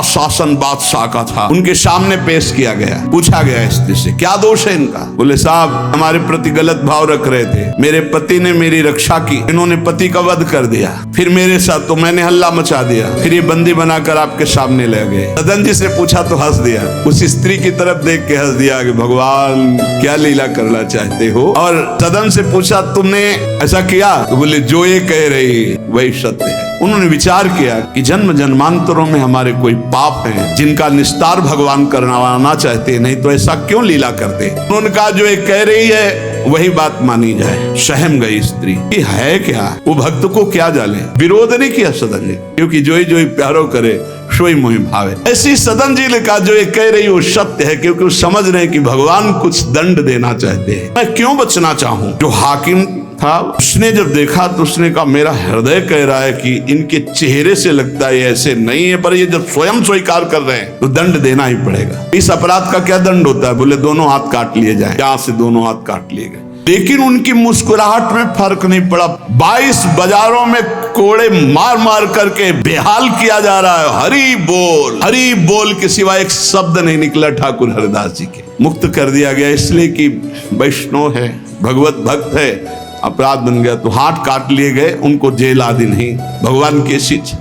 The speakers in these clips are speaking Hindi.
शासन बादशाह का था। उनके सामने पेश किया गया, पूछा गया स्त्री से क्या दोष है इनका। बोले साहब हमारे प्रति गलत भाव रख रहे थे, मेरे पति ने मेरी रक्षा की, इन्होंने पति का वध कर दिया, फिर मेरे साथ तो मैंने हल्ला मचा दिया, फिर ये बंदी बनाकर आपके सामने ले गए। सदन जी से पूछा तो हंस दिया, उस स्त्री की तरफ देख के हंस दिया कि भगवान क्या लीला करना चाहते हो। और सदन से पूछा तुमने ऐसा किया, तो बोले जो ये कह रही वही सत्य है। उन्होंने विचार किया कि जन्म जन्मांतरों में हमारे कोई पाप हैं जिनका निस्तार भगवान करवाना चाहते, नहीं तो ऐसा क्यों लीला करते। उन्होंने कहा जो ये कह रही है वही बात मानी जाए। सहम गई स्त्री, ये है क्या, वो भक्त को क्या जाने। विरोध नहीं किया सदन जी, क्योंकि जो ही प्यारो करे सोई मोहि भावे। ऐसी सदन जी ने कहा जो ये कह रही वो सत्य है, क्योंकि वो समझ रहे हैं कि भगवान कुछ दंड देना चाहते हैं। मैं क्यों बचना चाहूं। जो हाकिम था उसने जब देखा तो उसने कहा मेरा हृदय कह रहा है कि इनके चेहरे से लगता है ऐसे नहीं है, पर ये जब स्वयं स्वीकार कर रहे हैं तो दंड देना ही पड़ेगा। इस अपराध का क्या दंड होता है। बोले दोनों हाथ काट लिए जाए। यहाँ से दोनों हाथ काट लिए गए, लेकिन उनकी मुस्कुराहट में फर्क नहीं पड़ा। 22 बाजारों में कोड़े मार मार करके बेहाल किया जा रहा है। हरि बोल के सिवा एक शब्द नहीं निकला ठाकुर हरिदास जी के। मुक्त कर दिया गया इसलिए कि वैष्णव है, भगवत भक्त है। अपराध बन गया तो हाथ काट लिए गए, उनको जेल आदि नहीं, भगवान की शिक्षा।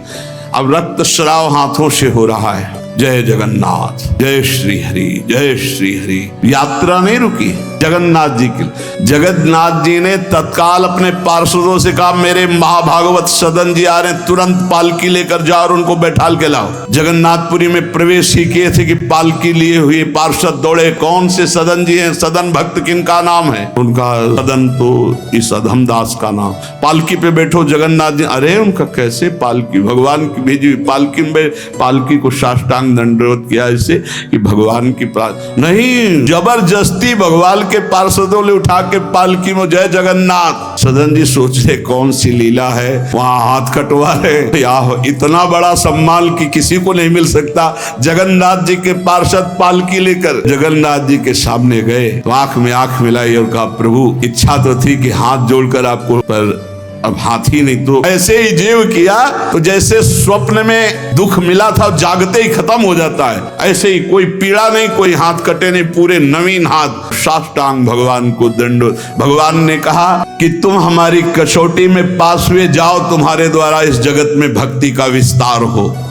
अब रक्त स्राव हाथों से हो रहा है। जय जगन्नाथ, जय श्री हरि, जय श्री हरि। यात्रा नहीं रुकी जगन्नाथ जी की। जगन्नाथ जी ने तत्काल अपने पार्षदों से कहा मेरे महाभागवत सदन जी आ रहे, तुरंत पालकी लेकर जाओ और उनको बैठाल के लाओ। जगन्नाथपुरी में प्रवेश ही किए थे कि पालकी लिए हुए पार्षद दौड़े, कौन से सदन जी हैं, सदन भक्त किनका नाम है। उनका सदन तो इस अधमदास का नाम। पालकी पे बैठो जगन्नाथ जी। अरे उनका कैसे पालकी, भगवान की भेजी पालकी में। पालकी को साष्टांग दंडवत किया इससे कि भगवान की नहीं, जबरदस्ती भगवान के पार्षदों ने उठा के पालकी में जय जगन्नाथ। सदन जी सोच रहे कौन सी लीला है, वहां हाथ कटवा रहे। या इतना बड़ा सम्मान कि किसी को नहीं मिल सकता। जगन्नाथ जी के पार्षद पालकी लेकर जगन्नाथ जी के सामने गए तो आंख में आंख मिलाई और कहा प्रभु इच्छा तो थी कि हाथ जोड़कर आपको, पर अब हाथ ही नहीं। तो ऐसे ही जीव किया तो जैसे स्वप्न में दुख मिला था जागते ही खत्म हो जाता है, ऐसे ही कोई पीड़ा नहीं, कोई हाथ कटे नहीं, पूरे नवीन हाथ साष्टांग भगवान को दंड। भगवान ने कहा कि तुम हमारी कसौटी में पास हुए, जाओ तुम्हारे द्वारा इस जगत में भक्ति का विस्तार हो।